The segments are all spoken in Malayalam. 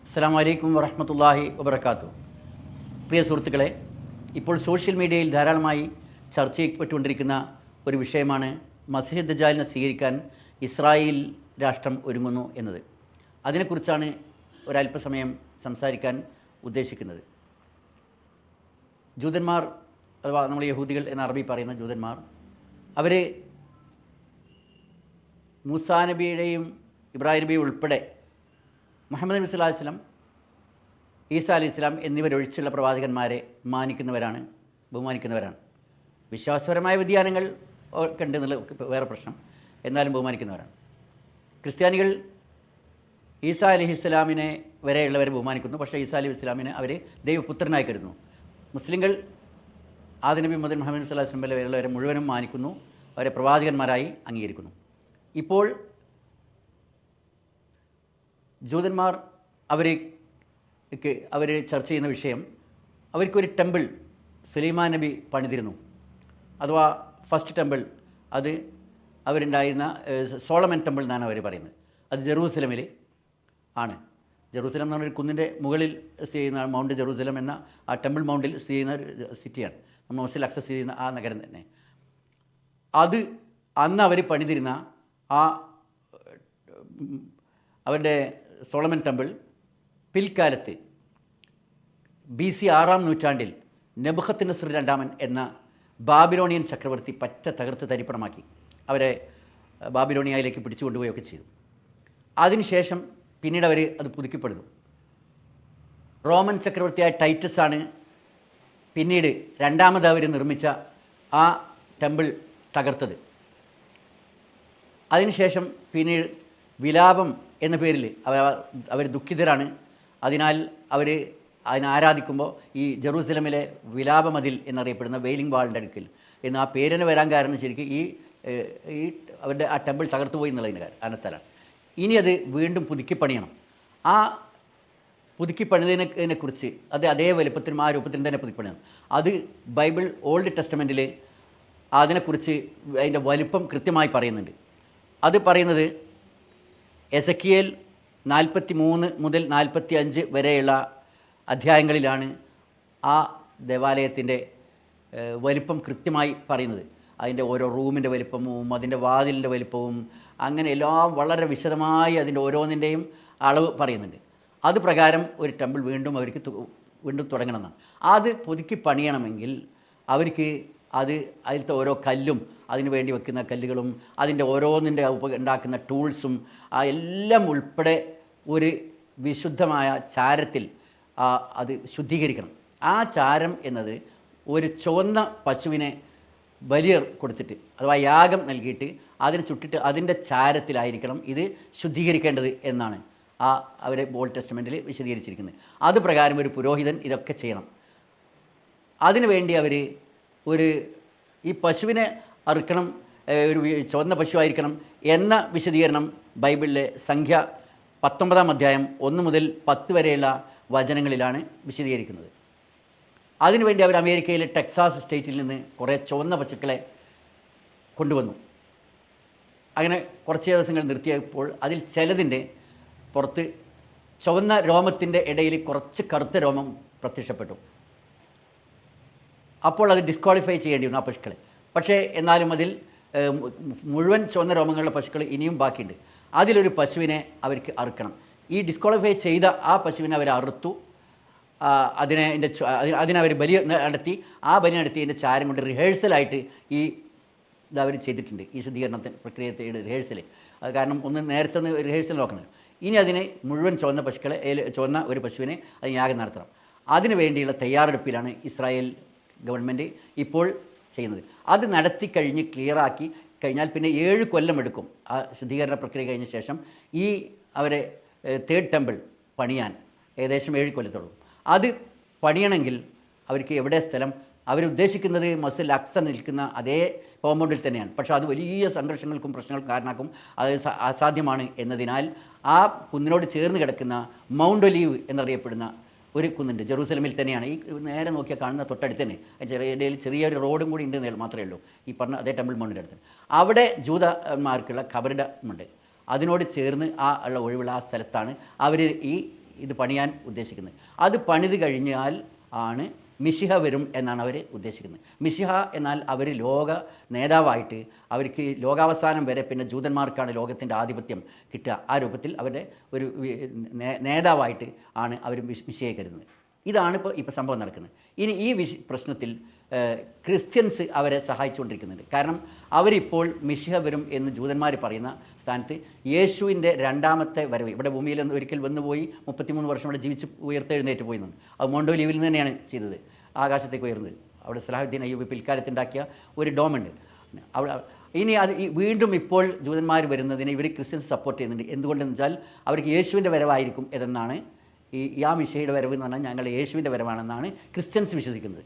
അസ്സലാമു അലൈക്കും വറഹ്മത്തുള്ളാഹി വബറകാതുഹു. പ്രിയ സുഹൃത്തുക്കളെ, ഇപ്പോൾ സോഷ്യൽ മീഡിയയിൽ ധാരാളമായി ചർച്ച ചെയ്യപ്പെട്ടുകൊണ്ടിരിക്കുന്ന ഒരു വിഷയമാണ് മസീഹ് ദജ്ജാലിനെ സ്വീകരിക്കാൻ ഇസ്രായേൽ രാഷ്ട്രം ഒരുങ്ങുന്നു എന്നത്. അതിനെക്കുറിച്ചാണ് ഒരല്പസമയം സംസാരിക്കാൻ ഉദ്ദേശിക്കുന്നത്. ജൂതന്മാർ, അഥവാ നമ്മൾ യഹൂദികൾ എന്ന അറബി പറയുന്ന ജൂതന്മാർ, അവർ മൂസാ നബിയുടെയും ഇബ്രാഹിം നബിയും ഉൾപ്പെടെ മുഹമ്മദ് നബി സ്വല്ലല്ലാഹു അലൈഹി വസല്ലം, ഈസാ അലൈഹി സ്വലാം എന്നിവരൊഴിച്ചുള്ള പ്രവാചകന്മാരെ ബഹുമാനിക്കുന്നവരാണ്. വിശ്വാസപരമായ വ്യതിയാനങ്ങൾ ഒക്കെ ഉണ്ടെന്നുള്ള വേറെ പ്രശ്നം, എന്നാലും ബഹുമാനിക്കുന്നവരാണ്. ക്രിസ്ത്യാനികൾ ഈസാ അലൈഹിസ്സലാമിനെ വരെയുള്ളവരെ ബഹുമാനിക്കുന്നു, പക്ഷേ ഈസാ അലൈഹി സ്വലാമിനെ അവർ ദൈവപുത്രനായി കരുതുന്നു. മുസ്ലിങ്ങൾ ആദം നബി മുതൽ മുഹമ്മദ് നബി സ്വല്ലല്ലാഹു അലൈഹി വസല്ലം വരെയുള്ളവരെ മുഴുവനും മാനിക്കുന്നു, അവരെ പ്രവാചകന്മാരായി അംഗീകരിക്കുന്നു. ഇപ്പോൾ ജൂതന്മാർ അവർ ചർച്ച ചെയ്യുന്ന വിഷയം, അവർക്കൊരു ടെമ്പിൾ സുലൈമാൻ നബി പണിതിരുന്നു, അഥവാ ഫസ്റ്റ് ടെമ്പിൾ. അത് അവരുണ്ടായിരുന്ന സോളമൻ ടെമ്പിൾ എന്നാണ് അവർ പറയുന്നത്. അത് ജെറൂസലമിൽ ആണ്. ജെറൂസലം എന്ന് പറഞ്ഞൊരു കുന്നിൻ്റെ മുകളിൽ സ്ഥിതി ചെയ്യുന്ന മൗണ്ട് ജെറൂസലം എന്ന ആ ടെമ്പിൾ മൗണ്ടിൽ സ്ഥിതി ചെയ്യുന്ന ഒരു സിറ്റിയാണ്. നമ്മൾ മൊസിൽ അക്സസ് ചെയ്യുന്ന ആ നഗരം തന്നെ. അത് അന്ന് അവർ പണിതിരുന്ന ആ അവരുടെ സോളമൻ ടെമ്പിൾ പിൽക്കാലത്ത് BC 6-ാം നൂറ്റാണ്ടിൽ നെബുഖദ്നേസർ രണ്ടാമൻ എന്ന ബാബിലോണിയൻ ചക്രവർത്തി പറ്റ തകർത്ത് തരിപ്പണമാക്കി. അവരെ ബാബിലോണിയയിലേക്ക് പിടിച്ചുകൊണ്ടുപോവുകയൊക്കെ ചെയ്തു. അതിനുശേഷം പിന്നീട് അത് പുതുക്കിപ്പെടുന്നു. റോമൻ ചക്രവർത്തിയായ ടൈറ്റസ് ആണ് പിന്നീട് രണ്ടാമത് അവർ നിർമ്മിച്ച ആ ടെമ്പിൾ തകർത്തത്. അതിനുശേഷം പിന്നീട് വിലാപം എന്ന പേരിൽ അവർ ദുഃഖിതരാണ്. അതിനാൽ അവർ അതിനെ ആരാധിക്കുമ്പോൾ ഈ ജെറൂസലമിലെ വിലാപമതിൽ എന്നറിയപ്പെടുന്ന വെയിലിംഗ് വാളിൻ്റെ അടുക്കൽ എന്ന് ആ പേരിന് വരാൻ കാരണം ശരിക്കും ഈ അവരുടെ ആ ടെമ്പിൾ തകർത്തുപോയി എന്നുള്ളതിന് കാരണത്താലാണ്. ഇനി അത് വീണ്ടും പുതുക്കിപ്പണിയണം. ആ പുതുക്കിപ്പണിതിനെക്കുറിച്ച് അതേ വലുപ്പത്തിലും ആ രൂപത്തിലും തന്നെ പുതുക്കിപ്പണിയണം. അത് ബൈബിൾ ഓൾഡ് ടെസ്റ്റമെൻറ്റിൽ അതിനെക്കുറിച്ച് അതിൻ്റെ വലുപ്പം കൃത്യമായി പറയുന്നുണ്ട്. അത് പറയുന്നത് എസക്കിയേൽ 43 മുതൽ 45 വരെയുള്ള അധ്യായങ്ങളിലാണ് ആ ദേവാലയത്തിൻ്റെ വലിപ്പം കൃത്യമായി പറയുന്നത്. അതിൻ്റെ ഓരോ റൂമിൻ്റെ വലിപ്പവും അതിൻ്റെ വാതിലിൻ്റെ വലിപ്പവും അങ്ങനെ എല്ലാം വളരെ വിശദമായി അതിൻ്റെ ഓരോന്നിൻ്റെയും അളവ് പറയുന്നുണ്ട്. അത് പ്രകാരം ഒരു ടെമ്പിൾ അവർക്ക് വീണ്ടും തുടങ്ങണമെന്നാണ്. അത് പുതുക്കി പണിയണമെങ്കിൽ അവർക്ക് അതിലത്തെ ഓരോ കല്ലും അതിനു വേണ്ടി വെക്കുന്ന കല്ലുകളും അതിൻ്റെ ഓരോന്നിൻ്റെ ഉണ്ടാക്കുന്ന ടൂൾസും എല്ലാം ഉൾപ്പെടെ ഒരു വിശുദ്ധമായ ചാരത്തിൽ അത് ശുദ്ധീകരിക്കണം. ആ ചാരം എന്നത് ഒരു ചുവന്ന പശുവിനെ ബലി കൊടുത്തിട്ട്, അഥവാ യാഗം നൽകിയിട്ട് അതിനെ ചുട്ടിട്ട് അതിൻ്റെ ചാരത്തിലായിരിക്കണം ഇത് ശുദ്ധീകരിക്കേണ്ടത് എന്നാണ് അവരെ ഓൾഡ് ടെസ്റ്റമെൻറ്റിൽ വിശദീകരിച്ചിരിക്കുന്നത്. അത് പ്രകാരം ഒരു പുരോഹിതൻ ഇതൊക്കെ ചെയ്യണം. അതിനുവേണ്ടി അവർ ഈ പശുവിനെ അറുക്കണം, ഒരു ചുവന്ന പശുവായിരിക്കണം എന്ന വിശദീകരണം ബൈബിളിലെ സംഖ്യ 19-ാം അധ്യായം 1 മുതൽ 10 വരെയുള്ള വചനങ്ങളിലാണ് വിശദീകരിക്കുന്നത്. അതിനുവേണ്ടി അവർ അമേരിക്കയിലെ ടെക്സാസ് സ്റ്റേറ്റിൽ നിന്ന് കുറേ ചുവന്ന പശുക്കളെ കൊണ്ടുവന്നു. അങ്ങനെ കുറച്ച് ദിവസങ്ങൾ നിർത്തിയപ്പോൾ അതിൽ ചിലതിൻ്റെ പുറത്ത് ചുവന്ന രോമത്തിൻ്റെ ഇടയിൽ കുറച്ച് കറുത്ത രോമം പ്രത്യക്ഷപ്പെട്ടു. അപ്പോൾ അത് ഡിസ്ക്വാളിഫൈ ചെയ്യേണ്ടി വന്നു ആ പശുക്കളെ. പക്ഷേ എന്നാലും അതിൽ മുഴുവൻ ചുവന്ന രോമങ്ങളുള്ള പശുക്കൾ ഇനിയും ബാക്കിയുണ്ട്. അതിലൊരു പശുവിനെ അവർക്ക് അറുക്കണം. ഈ ഡിസ്ക്വാളിഫൈ ചെയ്ത ആ പശുവിനെ അവർ അറുത്തു. അതിനവർ ബലി നടത്തി. ആ ബലി നടത്തിയതിൻ്റെ ചാരം കൊണ്ട് റിഹേഴ്സലായിട്ട് ഇതവർ ചെയ്തിട്ടുണ്ട്. ഈ ശുദ്ധീകരണത്തിന് പ്രക്രിയയുടെ റിഹേഴ്സൽ. അത് കാരണം നേരത്തെ റിഹേഴ്സൽ നോക്കണം. ഇനി അതിനെ മുഴുവൻ ചുവന്ന ഒരു പശുവിനെ അത് യാഗം നടത്തണം. അതിനു വേണ്ടിയുള്ള തയ്യാറെടുപ്പിലാണ് ഇസ്രായേൽ ഗവൺമെൻറ് ഇപ്പോൾ ചെയ്യുന്നത്. അത് നടത്തിക്കഴിഞ്ഞ് ക്ലിയറാക്കി കഴിഞ്ഞാൽ പിന്നെ 7 കൊല്ലം എടുക്കും ആ ശുദ്ധീകരണ പ്രക്രിയ കഴിഞ്ഞ ശേഷം അവരെ തേർഡ് ടെമ്പിൾ പണിയാൻ. ഏകദേശം 7 കൊല്ലത്തോളം. അത് പണിയണമെങ്കിൽ അവർക്ക് എവിടെ സ്ഥലം? അവരുദ്ദേശിക്കുന്നത് മസ്ജിദുൽ അക്സ നിൽക്കുന്ന അതേ കോമ്പൗണ്ടിൽ തന്നെയാണ്. പക്ഷേ അത് വലിയ സംഘർഷങ്ങൾക്കും പ്രശ്നങ്ങൾക്കും കാരണമാക്കും. അത് അസാധ്യമാണ് എന്നതിനാൽ ആ കുന്നിനോട് ചേർന്ന് കിടക്കുന്ന മൗണ്ട് ഒലീവ് എന്നറിയപ്പെടുന്ന ഒരു കുന്നുണ്ട്, ജെറൂസലമിൽ തന്നെയാണ്. ഈ നേരെ നോക്കിയാൽ കാണുന്ന തൊട്ടടുത്ത് തന്നെ ഇടയിൽ ചെറിയൊരു റോഡും കൂടി ഉണ്ട് മാത്രമേ ഉള്ളൂ. ഈ പറഞ്ഞ അതേ ടെമ്പിൾ മൗണ്ടിൻ്റെ അടുത്ത് അവിടെ ജൂതന്മാർക്കുള്ള ഖബറിടമുണ്ട്. അതിനോട് ചേർന്ന് ഉള്ള ഒഴിവുള്ള ആ സ്ഥലത്താണ് അവർ ഈ ഇത് പണിയാൻ ഉദ്ദേശിക്കുന്നത്. അത് പണിത് കഴിഞ്ഞാൽ ആണ് മിശിഹ വരും എന്നാണ് അവർ ഉദ്ദേശിക്കുന്നത്. മിശിഹ എന്നാൽ അവർ ലോക നേതാവായിട്ട്, അവർക്ക് ലോകാവസാനം വരെ പിന്നെ ജൂതന്മാർക്കാണ് ലോകത്തിൻ്റെ ആധിപത്യം കിട്ടുക, ആ രൂപത്തിൽ അവരുടെ ഒരു നേതാവായിട്ട് ആണ് അവർ മിശിഹയെ കരുതുന്നത്. ഇതാണ് ഇപ്പോൾ സംഭവം നടക്കുന്നത്. ഇനി ഈ പ്രശ്നത്തിൽ ക്രിസ്ത്യൻസ് അവരെ സഹായിച്ചുകൊണ്ടിരിക്കുന്നുണ്ട്. കാരണം അവരിപ്പോൾ മിശിഹ വരും എന്ന് ജൂതന്മാർ പറയുന്ന സ്ഥാനത്ത് യേശുവിൻ്റെ രണ്ടാമത്തെ വരവ്, ഇവിടെ ഭൂമിയിൽ ഒരിക്കൽ വന്നുപോയി 33 വർഷം ഇവിടെ ജീവിച്ച് ഉയർത്തെഴുന്നേറ്റ് പോയി എന്നുണ്ട്. അത് മോണ്ടോലീവിൽ നിന്ന് തന്നെയാണ് ചെയ്തത്, ആകാശത്തേക്ക് ഉയർന്നത്. അവിടെ സലാഹുദ്ദീൻ അയ്യൂബ് പിൽക്കാലത്തുണ്ടാക്കിയ ഒരു ഡോമുണ്ട് അവിടെ. ഇനി അത് വീണ്ടും ഇപ്പോൾ ജൂതന്മാർ വരുന്നതിനെ ഇവർ ക്രിസ്ത്യൻസ് സപ്പോർട്ട് ചെയ്യുന്നുണ്ട്. എന്തുകൊണ്ടെന്ന് വെച്ചാൽ അവർക്ക് യേശുവിൻ്റെ വരവായിരിക്കും എന്നാണ്. ഈ മിശിഹയുടെ വരവ് എന്ന് പറഞ്ഞാൽ ഞങ്ങൾ യേശുവിൻ്റെ വരവാണെന്നാണ് ക്രിസ്ത്യൻസ് വിശ്വസിക്കുന്നത്.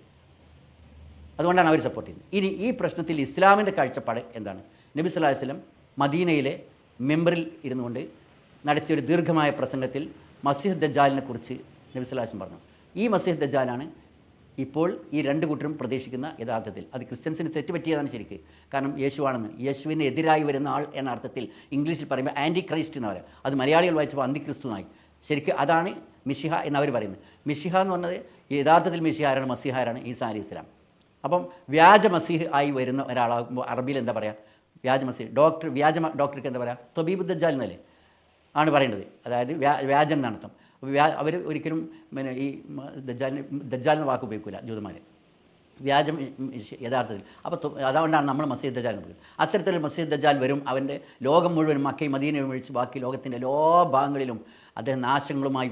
അതുകൊണ്ടാണ് അവർ സപ്പോർട്ട് ചെയ്യുന്നത്. ഇനി ഈ പ്രശ്നത്തിൽ ഇസ്ലാമിൻ്റെ കാഴ്ചപ്പാട് എന്താണ്? നബി സല്ലല്ലാഹു അലൈഹി വസല്ലം മദീനയിലെ മെമ്പറിൽ ഇരുന്നുകൊണ്ട് നടത്തിയൊരു ദീർഘമായ പ്രസംഗത്തിൽ മസീഹ് ദജ്ജാലിനെ കുറിച്ച് നബി സല്ലല്ലാഹു അലൈഹി വസല്ലം പറഞ്ഞു. ഈ മസീഹ് ദജ്ജാലാണ് ഇപ്പോൾ ഈ രണ്ട് കൂട്ടരും പ്രതീക്ഷിക്കുന്ന യഥാർത്ഥത്തിൽ. അത് ക്രിസ്ത്യൻസിന് തെറ്റുപറ്റിയതാണ് ശരിക്ക്. കാരണം യേശുവാണെന്ന്, യേശുവിന് എതിരായി വരുന്ന ആൾ എന്ന അർത്ഥത്തിൽ ഇംഗ്ലീഷിൽ പറയുമ്പോൾ ആൻറ്റി ക്രൈസ്റ്റ് എന്ന് പറയാം. അത് മലയാളികൾ വായിച്ചപ്പോൾ അന്തിക്രിസ്തു എന്നായി. ശരിക്കും അതാണ് മിശിഹ എന്നവർ പറയുന്നത്. മിശിഹ എന്ന് പറഞ്ഞത് യഥാർത്ഥത്തിൽ മിശിഹ ആരാണ്? മസീഹ ആരാണ്? ഈസാ അലൈഹി സ്വലാം. അപ്പം വ്യാജ മസീഹ് ആയി വരുന്ന ഒരാളാകുമ്പോൾ അറബിയിൽ എന്താ പറയുക? വ്യാജ മസീഹ്. വ്യാജ ഡോക്ടർക്ക് എന്താ പറയുക? ത്വബീബു ദജ്ജാൽ എന്നല്ലേ ആണ് പറയേണ്ടത്. അതായത് വ്യാജൻ എന്നർത്ഥം. അവർ ഒരിക്കലും പിന്നെ ഈ ദജ്ജാൽ എന്ന വാക്ക് ഉപയോഗിക്കില്ല ജൂതന്മാർ, വ്യാജം യഥാർത്ഥത്തിൽ. അപ്പോൾ അതുകൊണ്ടാണ് നമ്മൾ മസീഹ് ദജ്ജാൽ എന്ന് പറയുന്നത്. അത്തരത്തിൽ മസീഹ് ദജ്ജാൽ വരും. അവൻ്റെ ലോകം മുഴുവനും മക്കയും മദീനയും ഒഴിച്ച് ബാക്കി ലോകത്തിൻ്റെ എല്ലാ ഭാഗങ്ങളിലും അദ്ദേഹം നാശങ്ങളുമായി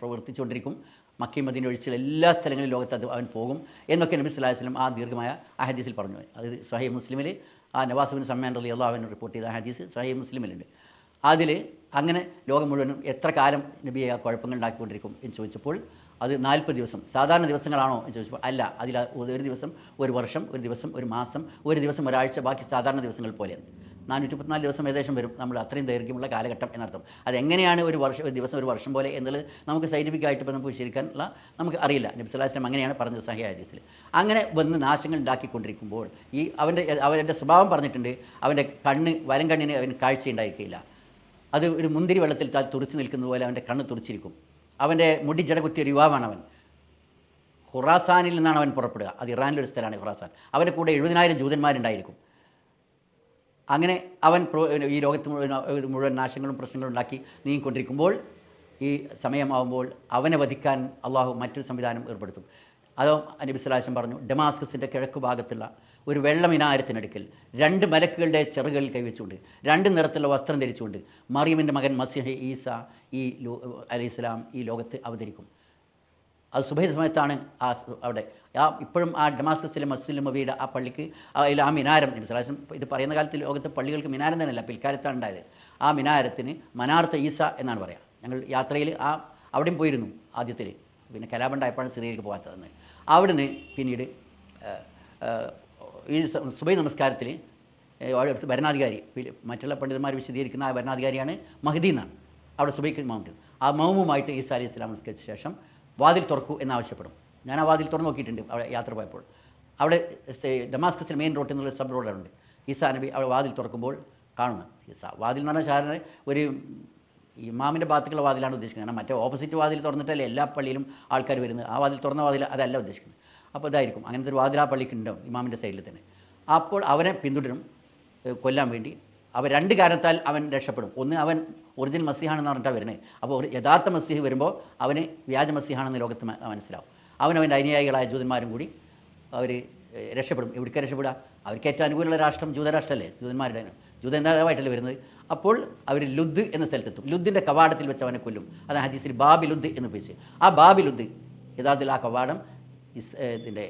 പ്രവർത്തിച്ചുകൊണ്ടിരിക്കും. മക്കയും മദീന ഒഴിച്ചുള്ള എല്ലാ സ്ഥലങ്ങളിലും ലോകത്ത് അവൻ പോകും എന്നൊക്കെ നബി സല്ലല്ലാഹു അലൈഹി വസല്ലം ആ ദീർഘമായ ആ ഹദീസിൽ പറഞ്ഞു. അത് സ്വഹീഹ് മുസ്ലിമിൽ ആ നവാസ് ബിൻ സമ്മാൻ റളിയല്ലാഹു അൻഹു റിപ്പോർട്ട് ചെയ്ത ഹദീസ് സ്വഹീഹ് മുസ്ലിമിലുണ്ട്. അതിൽ അങ്ങനെ ലോകം മുഴുവനും എത്ര കാലം നബിയെ ആ കുഴപ്പങ്ങൾ ഉണ്ടാക്കിക്കൊണ്ടിരിക്കും എന്ന് ചോദിച്ചപ്പോൾ അത് 40 ദിവസം. സാധാരണ ദിവസങ്ങളാണോ എന്ന് ചോദിച്ചപ്പോൾ അല്ല, അതിൽ ഒരു ദിവസം ഒരു വർഷം, ഒരു ദിവസം ഒരു മാസം, ഒരു ദിവസം ഒരാഴ്ച, ബാക്കി സാധാരണ ദിവസങ്ങൾ പോലെയാണ്. 434 ദിവസം ഏകദേശം വരും. നമ്മൾ അത്രയും ദൈർഘ്യമുള്ള കാലഘട്ടം എന്നർത്ഥം. അതെങ്ങനെയാണ് ഒരു ദിവസം ഒരു വർഷം പോലെ എന്നുള്ളത് നമുക്ക് സയൻറ്റിഫിക്കായിട്ട് ഇപ്പോൾ നമുക്ക് വിശദീകരിക്കാനുള്ള നമുക്ക് അറിയില്ല. നബി സല്ലല്ലാഹു അലൈഹി വസല്ലം അങ്ങനെയാണ് പറഞ്ഞത് സഹിഹ് ഹദീസിൽ. അങ്ങനെ വന്ന് നാശങ്ങൾ ഉണ്ടാക്കിക്കൊണ്ടിരിക്കുമ്പോൾ അവൻ്റെ സ്വഭാവം പറഞ്ഞിട്ടുണ്ട്. അവൻ്റെ വലം കണ്ണിന് അവന് കാഴ്ചയുണ്ടായിരിക്കില്ല. അത് ഒരു മുന്തിരി വെള്ളത്തിൽ തുറച്ച് നിൽക്കുന്നത് പോലെ അവൻ്റെ കണ്ണ് തുറച്ചിരിക്കും. അവൻ്റെ മുടി ജട കുത്തിയ ഒരു യുവാവാണ് അവൻ. ഖുറാസാനിൽ നിന്നാണ് അവൻ പുറപ്പെടുക. അത് ഇറാനിലൊരു സ്ഥലമാണ് ഖുറാസാൻ. അവൻ്റെ കൂടെ 70,000 ജൂതന്മാരുണ്ടായിരിക്കും. അങ്ങനെ അവൻ ഈ ലോകത്ത് മുഴുവൻ നാശങ്ങളും പ്രശ്നങ്ങളും ഉണ്ടാക്കി നീങ്ങിക്കൊണ്ടിരിക്കുമ്പോൾ ഈ സമയമാകുമ്പോൾ അവനെ വധിക്കാൻ അള്ളാഹു മറ്റൊരു സംവിധാനം ഏർപ്പെടുത്തും. അതോ നബി സല്ലല്ലാഹു അലൈഹി വസല്ലം പറഞ്ഞു, ഡമാസ്കസിൻ്റെ കിഴക്ക് ഭാഗത്തുള്ള ഒരു വെള്ള മിനാരത്തിനടുക്കൽ 2 മലക്കുകളുടെ ചെറുകളിൽ കൈവച്ചുകൊണ്ട് 2 നിറത്തിലുള്ള വസ്ത്രം ധരിച്ചുകൊണ്ട് മറിയമിൻ്റെ മകൻ മസീഹ് ഈസ അലൈഹിസ്സലാം ഈ ലോകത്ത് അവതരിക്കും. അത് സുബഹി സമയത്താണ് അവിടെ ഇപ്പോഴും ആ ഡമാസ്കസിലെ മസ്ജിദുൽ നബവിയുടെ ആ പള്ളിക്ക് ആ മിനാരം, നബി സല്ലല്ലാഹു അലൈഹി വസല്ലം ഇത് പറയുന്ന കാലത്ത് ലോകത്ത് പള്ളികൾക്ക് മിനാരം തന്നെയല്ല, പിൽക്കാലത്താണ് ഉണ്ടായത്. ആ മിനാരത്തിന് മനാർത്ത് ഈസ എന്നാണ് പറയുക. ഞങ്ങൾ യാത്രയിൽ അവിടെയും പോയിരുന്നു ആദ്യത്തിൽ. പിന്നെ കലാപുണ്ടായപ്പോഴാണ് സിറിയയിലേക്ക് പോകാത്തതെന്ന്. അവിടുന്ന് പിന്നീട് ഈ സുബഹി നമസ്കാരത്തിൽ ഭരണാധികാരി, മറ്റുള്ള പണ്ഡിതന്മാർ വിശദീകരിക്കുന്ന ആ ഭരണാധികാരിയാണ് മഹ്ദി എന്നാണ്. അവിടെ സുബഹിക്ക് മൗണ്ട് ആ മൗമുമായിട്ട് ഈസാ അലൈഹി സ്വലാം നമസ്കരിച്ച ശേഷം വാതിൽ തുറക്കൂ എന്നാവശ്യപ്പെടും. ഞാൻ ആ വാതിൽ തുറന്നു നോക്കിയിട്ടുണ്ട് അവിടെ യാത്ര പോയപ്പോൾ. അവിടെ ഡമാസ്കസിൽ മെയിൻ റോഡിൽ നിന്നുള്ള സബ് റോഡുണ്ട്. ഈസാ നബി അവിടെ വാതിൽ തുറക്കുമ്പോൾ കാണുന്നു. വാതിൽ എന്ന് പറഞ്ഞാൽ സാധാരണ ഒരു ഇമാമിൻ്റെ ഭാഗത്തുള്ള വാതിലാണ് ഉദ്ദേശിക്കുന്നത്. കാരണം മറ്റേ ഓപ്പോസിറ്റ് വാതിൽ തുറന്നിട്ടല്ലേ എല്ലാ പള്ളിയിലും ആൾക്കാർ വരുന്നത്. ആ വാതിൽ തുറന്ന വാതിൽ അതല്ല ഉദ്ദേശിക്കുന്നത്. അപ്പോൾ ഇതായിരിക്കും അങ്ങനത്തെ ഒരു വാതിൽ ആ പള്ളിക്ക് ഉണ്ടാവും ഇമാമിൻ്റെ സൈഡിൽ തന്നെ. അപ്പോൾ അവനെ പിന്തുടരും കൊല്ലാൻ വേണ്ടി. അവൻ 2 കാരണത്താൽ അവൻ രക്ഷപ്പെടും. ഒന്ന്, അവൻ ഒറിജിനൽ മസീഹാണെന്ന് പറഞ്ഞിട്ടാണ് വരുന്നത്. അപ്പോൾ യഥാർത്ഥ മസീഹ് വരുമ്പോൾ അവന് വ്യാജ മസീഹാണെന്ന് ലോകത്ത് മനസ്സിലാവും. അവൻ്റെ അനുയായികളായ ജൂതന്മാരും കൂടി അവർ രക്ഷപ്പെടും. എവിടേക്ക് രക്ഷപ്പെടുക? അവർക്ക് ഏറ്റവും അനുകൂലമുള്ള രാഷ്ട്രം ജൂതരാഷ്ട്രമല്ലേ, ജൂതന്മാരുടെ ജൂത നേതാവായിട്ടല്ലേ വരുന്നത്. അപ്പോൾ അവർ ലുദ് എന്ന സ്ഥലത്തെത്തും. ലുദ്ദിൻ്റെ കവാടത്തിൽ വെച്ച് അവനെ കൊല്ലും. അതാണ് ഹദീസിൽ ബാബി ലുദ് എന്ന് ഉപയോഗിച്ച്. ആ ബാബി ലുദ് യഥാർത്ഥത്തിൽ ആ കവാടം ഇതിൻ്റെ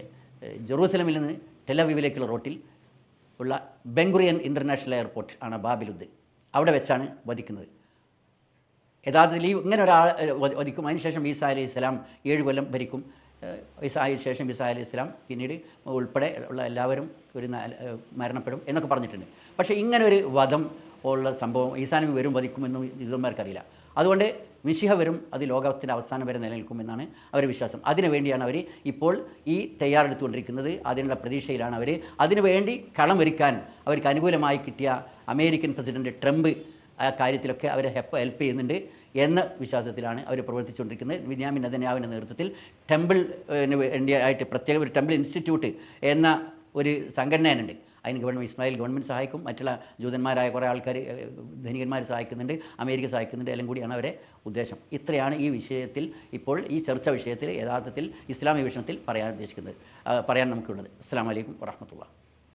ജെറൂസലമിൽ നിന്ന് ടെലവീവിലേക്കുള്ള റോട്ടിൽ ഉള്ള ബെൻഗുറിയൻ ഇൻ്റർനാഷണൽ എയർപോർട്ട് ആണ് ബാബി ലുദ്. അവിടെ വെച്ചാണ് വധിക്കുന്നത്. യഥാർത്ഥത്തിൽ ഇങ്ങനെ ഒരാൾ വധിക്കും. അതിനുശേഷം ഈസാ അലൈഹി സ്വലാം 7 കൊല്ലം ഭരിക്കും. ഈസായ്ക്ക് ശേഷം ഈസാ അലൈഹി സ്വലാം പിന്നീട് ഉൾപ്പെടെ ഉള്ള എല്ലാവരും മരണപ്പെടും എന്നൊക്കെ പറഞ്ഞിട്ടുണ്ട്. പക്ഷേ ഇങ്ങനെ ഒരു വധം ഉള്ള സംഭവം ഈസാ നബി വരും വധിക്കുമെന്നും ജൂതന്മാർക്കറിയില്ല. അതുകൊണ്ട് മിശിഹ വരും, അത് ലോകത്തിൻ്റെ അവസാനം വരെ നിലനിൽക്കുമെന്നാണ് അവരുടെ വിശ്വാസം. അതിനുവേണ്ടിയാണ് അവർ ഇപ്പോൾ ഈ തയ്യാറെടുത്തുകൊണ്ടിരിക്കുന്നത്. അതിനുള്ള പ്രതീക്ഷയിലാണ് അവർ. അതിനുവേണ്ടി കളം ഒരുക്കാൻ അവർക്ക് അനുകൂലമായി കിട്ടിയ അമേരിക്കൻ പ്രസിഡന്റ് ട്രംപ് ആ കാര്യത്തിലൊക്കെ അവരെ ഹെൽപ്പ് ചെയ്യുന്നുണ്ട് എന്ന വിശ്വാസത്തിലാണ് അവർ പ്രവർത്തിച്ചുകൊണ്ടിരിക്കുന്നത്. ബെന്യാമിൻ നെതന്യാഹുവിൻ്റെ നേതൃത്വത്തിൽ ടെമ്പിളിന് വേണ്ടിയായിട്ട് പ്രത്യേക ഒരു ടെമ്പിൾ ഇൻസ്റ്റിറ്റ്യൂട്ട് എന്ന ഒരു സംഘടനയുണ്ട്. അതിന് ഇസ്രായേൽ ഗവൺമെൻറ് സഹായിക്കും, മറ്റുള്ള ജൂതന്മാരായ കുറേ ആൾക്കാർ ധനികന്മാർ സഹായിക്കുന്നുണ്ട്, അമേരിക്ക സഹായിക്കുന്നുണ്ട്, എല്ലാം കൂടിയാണ് അവരെ ഉദ്ദേശം. ഇത്രയാണ് ഈ വിഷയത്തിൽ ഇപ്പോൾ ഈ ചർച്ചാ വിഷയത്തിൽ യഥാർത്ഥത്തിൽ ഇസ്ലാമിക വീക്ഷണത്തിൽ പറയാൻ ഉദ്ദേശിക്കുന്നത്, പറയാൻ നമുക്കുള്ളത്. അസ്സലാമു അലൈക്കും വറഹ്മത്തുള്ളാഹി.